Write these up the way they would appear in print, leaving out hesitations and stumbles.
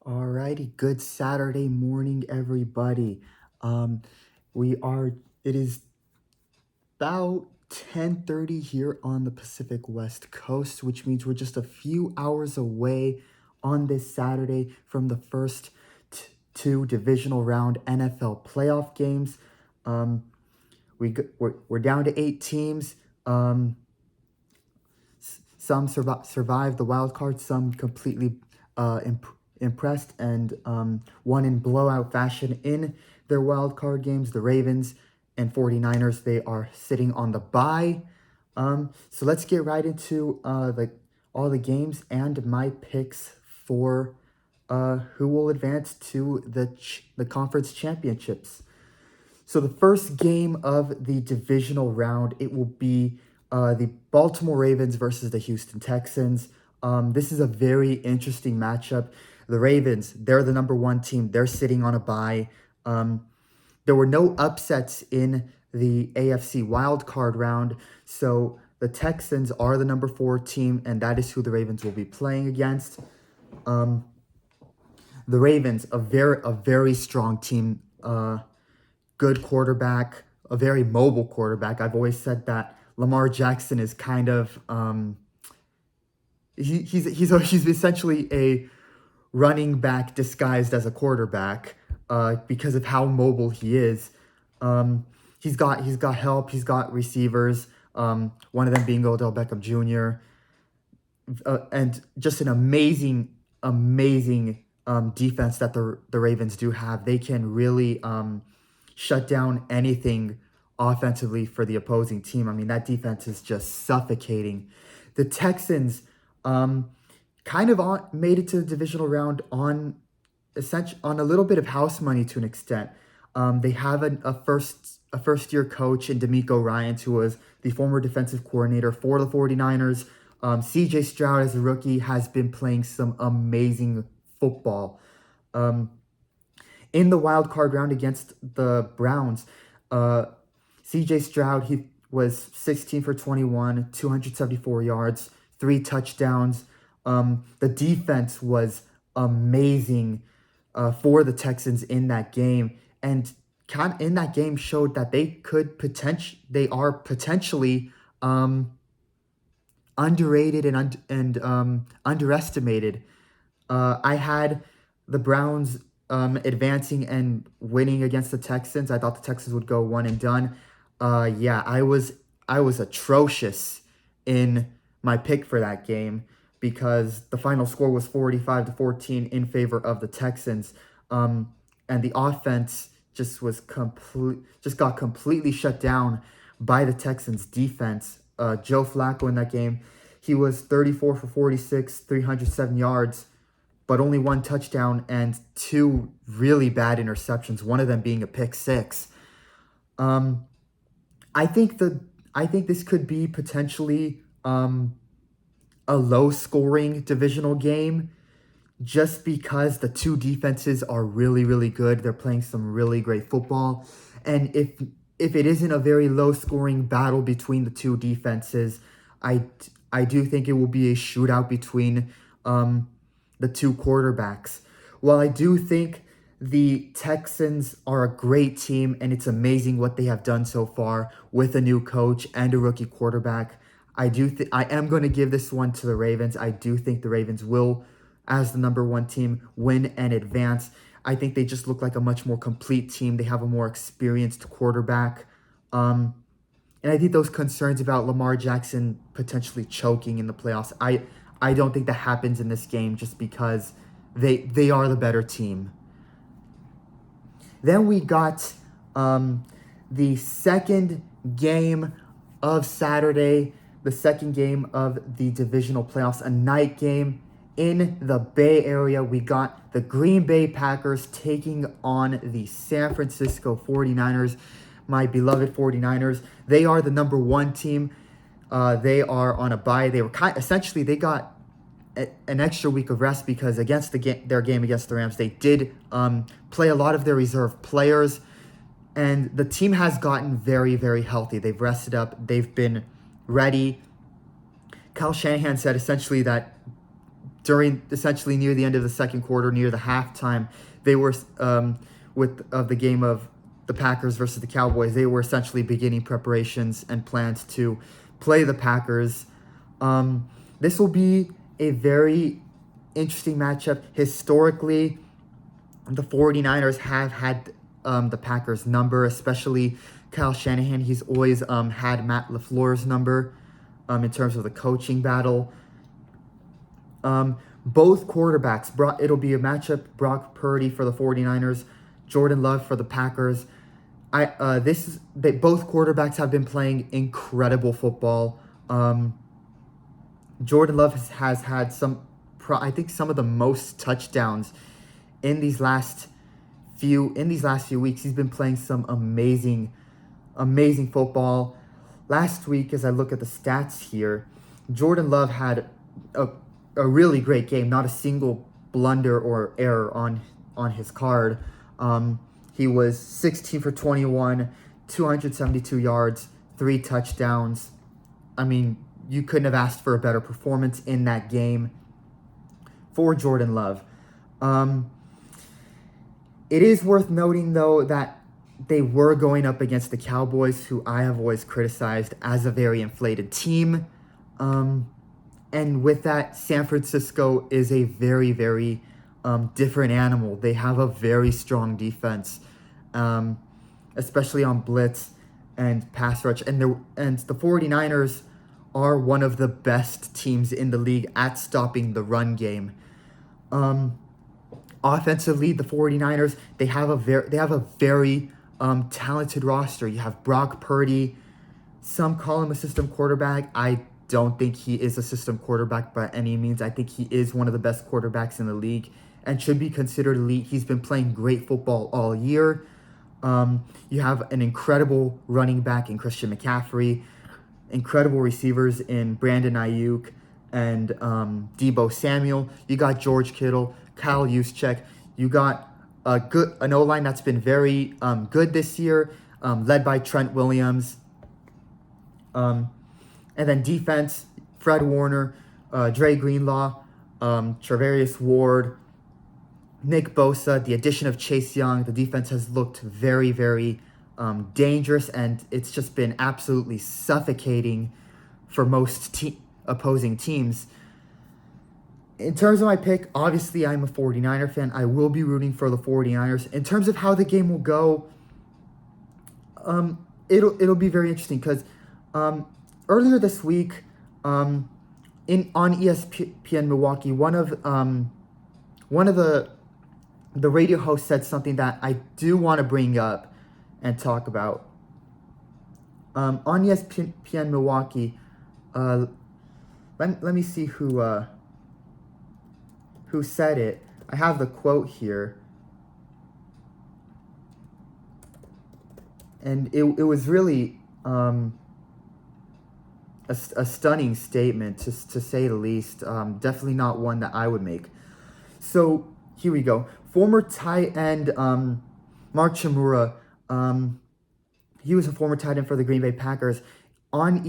Alrighty, good Saturday morning, everybody. Um, it is about 10:30 here on the Pacific West Coast, which means we're just a few hours away on this Saturday from the first two divisional round NFL playoff games. Um, we're down to 8 teams. Some survived the wild card, some completely impressed and won in blowout fashion in their wild card games. The Ravens and 49ers, they are sitting on the bye. So let's get right into all the games and my picks for who will advance to the conference championships. So the first game of the divisional round, it will be the Baltimore Ravens versus the Houston Texans. This is a very interesting matchup. The Ravens, they're the number one team. They're sitting on a bye. There were no upsets in the AFC wildcard round, so the Texans are the number 4 team, and that is who the Ravens will be playing against. The Ravens, a very strong team. Good quarterback, a very mobile quarterback. I've always said that Lamar Jackson is kind of he's essentially a running back disguised as a quarterback because of how mobile he is. He's got help. He's got receivers. One of them being Odell Beckham Jr. And just an amazing defense that the Ravens do have. They can really shut down anything offensively for the opposing team. I mean, that defense is just suffocating. The Texans made it to the divisional round on a little bit of house money to an extent. They have a first year coach in D'Amico Ryans, who was the former defensive coordinator for the 49ers. CJ Stroud, as a rookie, has been playing some amazing football. In the wild card round against the Browns, CJ Stroud, he was 16 for 21, 274 yards, 3 touchdowns. The defense was amazing for the Texans in that game, and in that game showed that they are potentially underrated and underestimated. I had the Browns advancing and winning against the Texans. I thought the Texans would go one and done. Yeah, I was atrocious in my pick for that game because the final score was 45-14 in favor of the Texans. And the offense just got completely shut down by the Texans defense. Joe Flacco in that game, he was 34 for 46, 307 yards, but only 1 touchdown and 2 really bad interceptions, one of them being a pick six. I think this could be potentially a low-scoring divisional game just because the two defenses are really good. They're playing some really great football. And if it isn't a very low-scoring battle between the two defenses, I do think it will be a shootout between the two quarterbacks. While I do think the Texans are a great team and it's amazing what they have done so far with a new coach and a rookie quarterback, I am going to give this one to the Ravens. I do think the Ravens will, as the number 1 team, win and advance. I think they just look like a much more complete team. They have a more experienced quarterback. And I think those concerns about Lamar Jackson potentially choking in the playoffs, I don't think that happens in this game just because they are the better team. Then we got the second game of Saturday, the second game of the divisional playoffs, a night game in the Bay Area. We got the Green Bay Packers taking on the San Francisco 49ers, my beloved 49ers. They are the number 1 team. They are on a bye. They got an extra week of rest because against their game against the Rams, they did play a lot of their reserve players, and the team has gotten very healthy. They've rested up. They've been ready. Kyle Shanahan said essentially that during essentially near the end of the second quarter, near the halftime, they were the game of the Packers versus the Cowboys. They were essentially beginning preparations and plans to play the Packers. This will be a very interesting matchup. Historically, the 49ers have had the Packers' number, especially Kyle Shanahan. He's always had Matt LaFleur's number in terms of the coaching battle. Both quarterbacks, it'll be a matchup, Brock Purdy for the 49ers, Jordan Love for the Packers. Both quarterbacks have been playing incredible football. Jordan Love has had I think some of the most touchdowns in these last few weeks. He's been playing some amazing football. Last week, as I look at the stats here, Jordan Love had a really great game, not a single blunder or error on his card. He was 16 for 21, 272 yards, 3 touchdowns. I mean, you couldn't have asked for a better performance in that game for Jordan Love. It is worth noting, though, that they were going up against the Cowboys, who I have always criticized as a very inflated team. And with that, San Francisco is a very, very different animal. They have a very strong defense, especially on blitz and pass rush. And the 49ers are one of the best teams in the league at stopping the run game. Offensively, the 49ers, they have a very talented roster. You have Brock Purdy. Some call him a system quarterback. I don't think he is a system quarterback by any means. I think he is one of the best quarterbacks in the league and should be considered elite. He's been playing great football all year. You have an incredible running back in Christian McCaffrey, incredible receivers in Brandon Ayuk and Deebo Samuel. You got George Kittle, Kyle Juszczyk. You got an O-line that's been very good this year, led by Trent Williams. And then defense, Fred Warner, Dre Greenlaw, Travarius Ward, Nick Bosa. The addition of Chase Young, the defense has looked very, very dangerous, and it's just been absolutely suffocating for most opposing teams. In terms of my pick, obviously I'm a 49er fan. I will be rooting for the 49ers. In terms of how the game will go, it'll be very interesting because earlier this week, on ESPN Milwaukee, one of the radio hosts said something that I do want to bring up and talk about. On ESPN Milwaukee, let me see who said it. I have the quote here, and it was really a stunning statement, to say the least. Definitely not one that I would make. So here we go. Former tight end Mark Chmura, he was a former tight end for the Green Bay Packers. On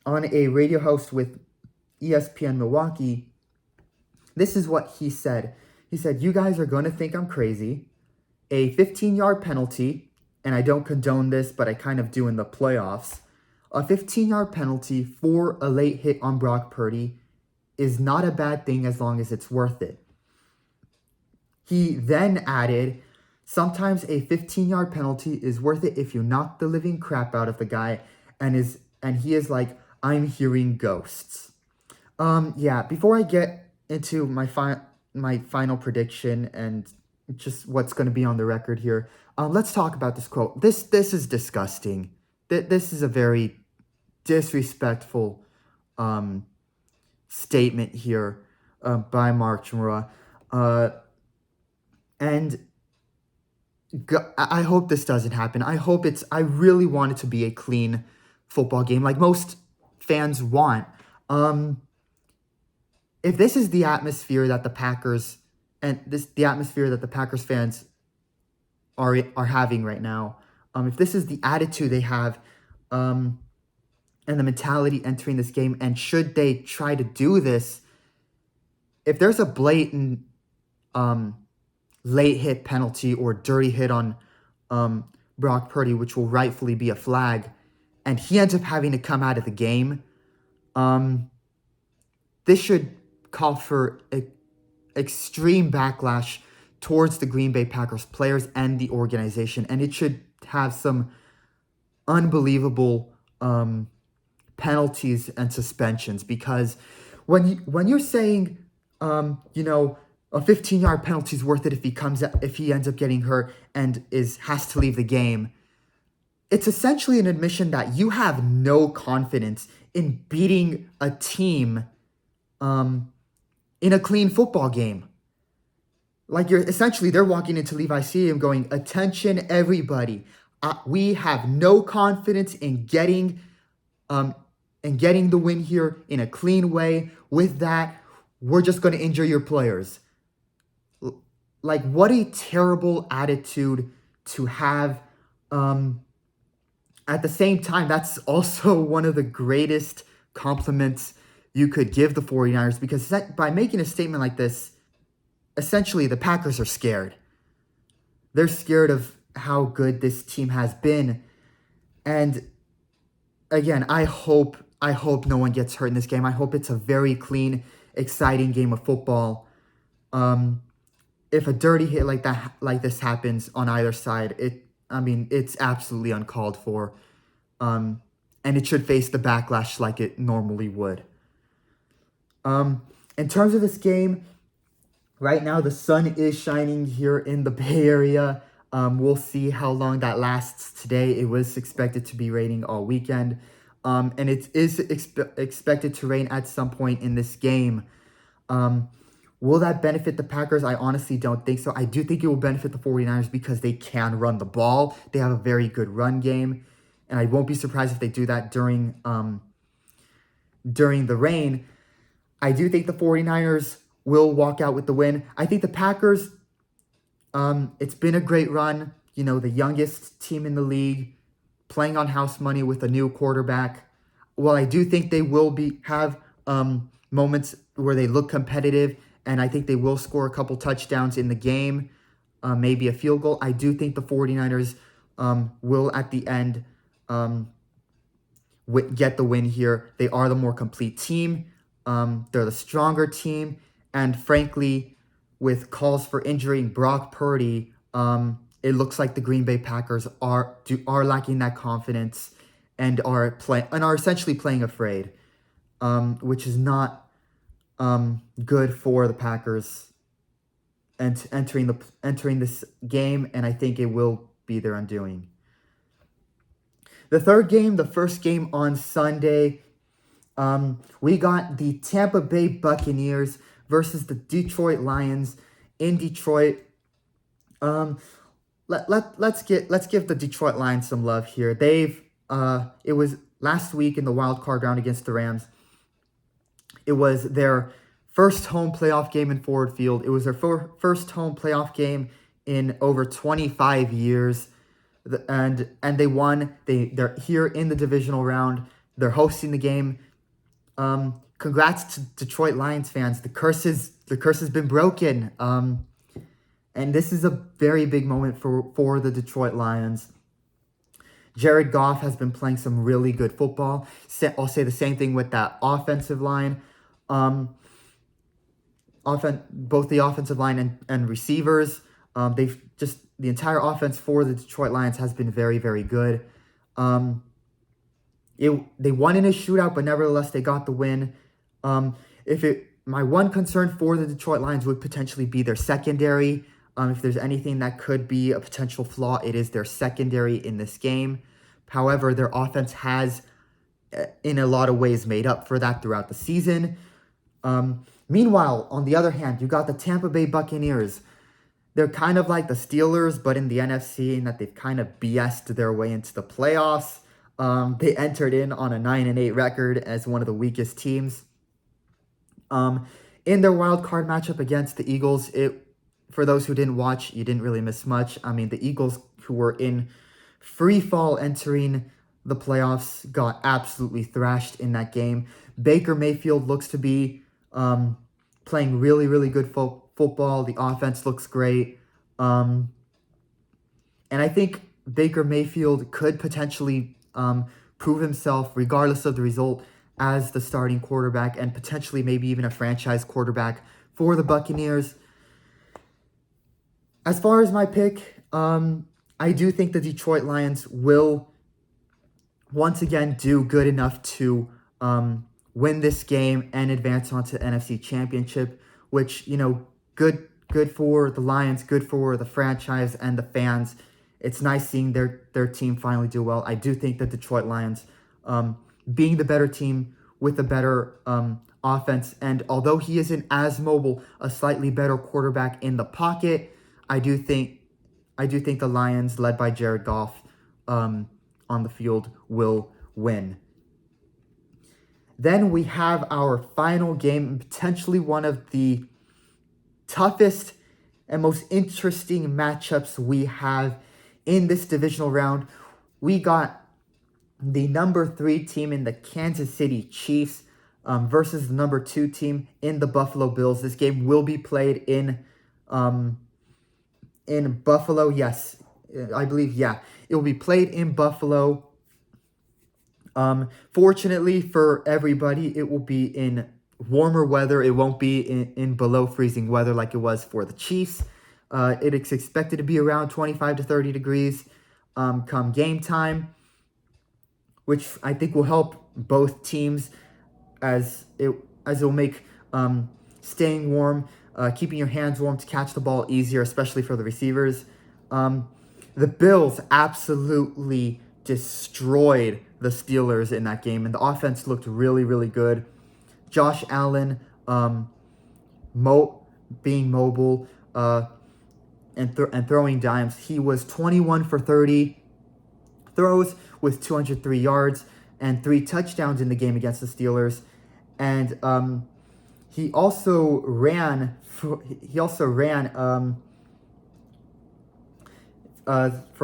a radio host with ESPN Milwaukee, this is what he said. He said, "You guys are going to think I'm crazy. A 15-yard penalty, and I don't condone this, but I kind of do in the playoffs. A 15-yard penalty for a late hit on Brock Purdy is not a bad thing as long as it's worth it." He then added, "Sometimes a 15-yard penalty is worth it if you knock the living crap out of the guy," and he is like, "I'm hearing ghosts." Before I get into my final prediction and just what's going to be on the record here, let's talk about this quote. This is disgusting. This is a very disrespectful statement here by Mark Chmura. And I hope this doesn't happen. I really want it to be a clean football game like most fans want. If this is the atmosphere that the Packers fans are having right now, if this is the attitude they have, and the mentality entering this game. And should they try to do this, if there's a blatant late hit penalty or dirty hit on Brock Purdy, which will rightfully be a flag, and he ends up having to come out of the game, this should call for extreme backlash towards the Green Bay Packers players and the organization, and it should have some unbelievable penalties and suspensions, because when you're saying a 15-yard penalty is worth it if he ends up getting hurt and has to leave the game, it's essentially an admission that you have no confidence in beating a team in a clean football game. Like, they're walking into Levi Stadium going, "Attention, everybody! We have no confidence in getting the win here in a clean way. With that, we're just going to injure your players." Like, what a terrible attitude to have. At the same time, that's also one of the greatest compliments you could give the 49ers, because by making a statement like this, essentially the Packers are scared. They're scared of how good this team has been. And again, I hope no one gets hurt in this game. I hope it's a very clean, exciting game of football. If a dirty hit like this happens on either side, it's absolutely uncalled for. And it should face the backlash like it normally would. In terms of this game, right now the sun is shining here in the Bay Area. We'll see how long that lasts today. It was expected to be raining all weekend. And it is expected to rain at some point in this game. Will that benefit the Packers? I honestly don't think so. I do think it will benefit the 49ers because they can run the ball. They have a very good run game. And I won't be surprised if they do that during the rain. I do think the 49ers will walk out with the win. I think the Packers, it's been a great run. The youngest team in the league, playing on house money with a new quarterback. Well, I do think they will have moments where they look competitive, and I think they will score a couple touchdowns in the game, maybe a field goal. I do think the 49ers will, at the end, get the win here. They are the more complete team. They're the stronger team. And frankly, with calls for injuring Brock Purdy, it looks like the Green Bay Packers are lacking that confidence and are essentially playing afraid, which is not good for the Packers and entering this game, and I think it will be their undoing. The third game, the first game on Sunday, we got the Tampa Bay Buccaneers versus the Detroit Lions in Detroit. Let's give the Detroit Lions some love here. It was last week in the wild card round against the Rams. It was their first home playoff game in Ford Field. It was their first home playoff game in over 25 years. And they won. They're here in the divisional round. They're hosting the game. Congrats to Detroit Lions fans. The curse has been broken. And this is a very big moment for the Detroit Lions. Jared Goff has been playing some really good football. I'll say the same thing with that offensive line. Both the offensive line and receivers. The entire offense for the Detroit Lions has been very, very good. They won in a shootout, but nevertheless they got the win. My one concern for the Detroit Lions would potentially be their secondary. If there's anything that could be a potential flaw, it is their secondary in this game. However, their offense has, in a lot of ways, made up for that throughout the season. Meanwhile, on the other hand, you got the Tampa Bay Buccaneers. They're kind of like the Steelers, but in the NFC, in that they've kind of BS'd their way into the playoffs. They entered in on a 9-8 record as one of the weakest teams. In their wild card matchup against the Eagles, for those who didn't watch, you didn't really miss much. The Eagles, who were in free fall entering the playoffs got absolutely thrashed in that game. Baker Mayfield looks to be playing really, really good football. The offense looks great. And I think Baker Mayfield could potentially prove himself, regardless of the result, as the starting quarterback and potentially maybe even a franchise quarterback for the Buccaneers. As far as my pick, I do think the Detroit Lions will once again do good enough to win this game and advance onto the NFC Championship, which, good for the Lions, good for the franchise and the fans. It's nice seeing their team finally do well. I do think the Detroit Lions, being the better team with a better offense, and although he isn't as mobile, a slightly better quarterback in the pocket, I do think the Lions, led by Jared Goff, on the field, will win. Then we have our final game, potentially one of the toughest and most interesting matchups we have in this divisional round. We got the number 3 team in the Kansas City Chiefs versus the number 2 team in the Buffalo Bills. This game will be played in Buffalo. Yes, I believe, yeah. It will be played in Buffalo. Fortunately for everybody, it will be in warmer weather. It won't be in below freezing weather like it was for the Chiefs. It is expected to be around 25 to 30 degrees come game time, which I think will help both teams as it will make staying warm, keeping your hands warm to catch the ball easier, especially for the receivers. The Bills absolutely destroyed the Steelers in that game, and the offense looked really, really good. Josh Allen being mobile and throwing dimes. He was 21 for 30 throws with 203 yards and 3 touchdowns in the game against the Steelers. And he also ran for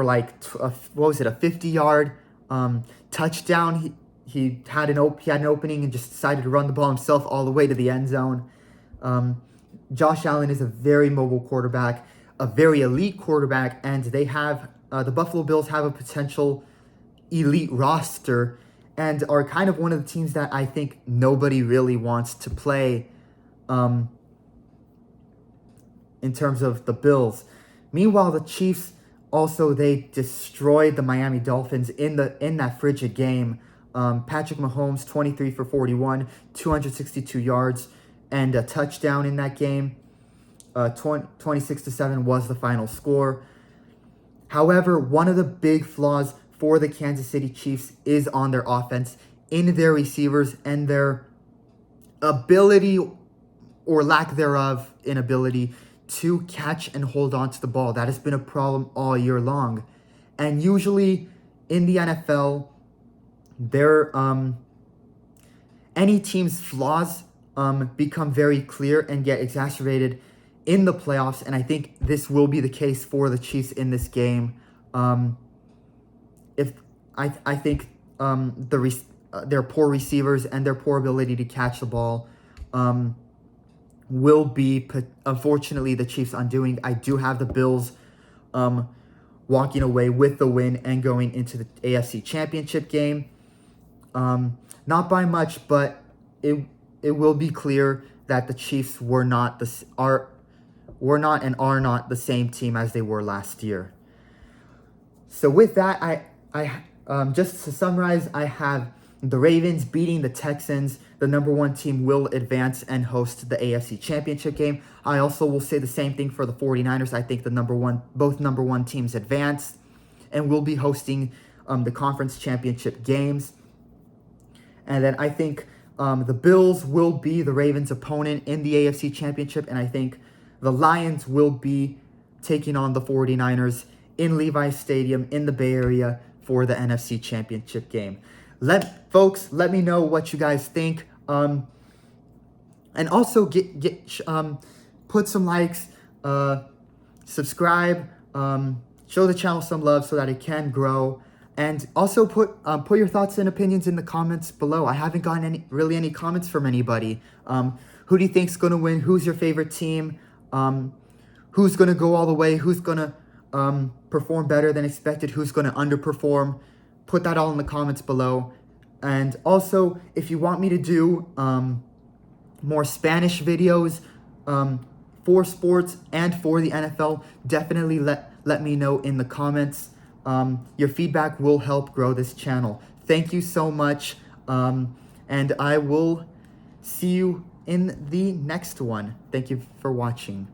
like a 50-yard touchdown. He had an opening and just decided to run the ball himself all the way to the end zone. Josh Allen is a very mobile quarterback, a very elite quarterback, and they have the Buffalo Bills have a potential elite roster and are kind of one of the teams that I think nobody really wants to play in terms of the Bills. Meanwhile, the Chiefs also, they destroyed the Miami Dolphins in that frigid game. Patrick Mahomes, 23 for 41, 262 yards, and a touchdown in that game. 26-7 was the final score. However, one of the big flaws for the Kansas City Chiefs is on their offense, in their receivers, and their ability, or lack thereof, inability to catch and hold on to the ball. That has been a problem all year long. And usually in the NFL, any team's flaws become very clear and get exacerbated in the playoffs, and I think this will be the case for the Chiefs in this game. I think their poor receivers and their poor ability to catch the ball will be, unfortunately, the Chiefs' undoing. I do have the Bills walking away with the win and going into the AFC Championship game. Not by much, but it will be clear that the Chiefs were not and are not the same team as they were last year. So with that, I just to summarize, I have the Ravens beating the Texans. The number 1 team will advance and host the AFC Championship game. I also will say the same thing for the 49ers. I think both number 1 teams advanced and will be hosting the conference championship games. And then I think the Bills will be the Ravens' opponent in the AFC Championship, and I think the Lions will be taking on the 49ers in Levi's Stadium in the Bay Area for the NFC Championship game. Let me know what you guys think. And also put some likes, subscribe, show the channel some love so that it can grow. And also put your thoughts and opinions in the comments below. I haven't gotten any comments from anybody. Who do you think's gonna win? Who's your favorite team? Who's gonna go all the way? Who's gonna perform better than expected? Who's gonna underperform? Put that all in the comments below. And also, if you want me to do more Spanish videos for sports and for the NFL, definitely let me know in the comments. Your feedback will help grow this channel. Thank you so much, and I will see you in the next one. Thank you for watching.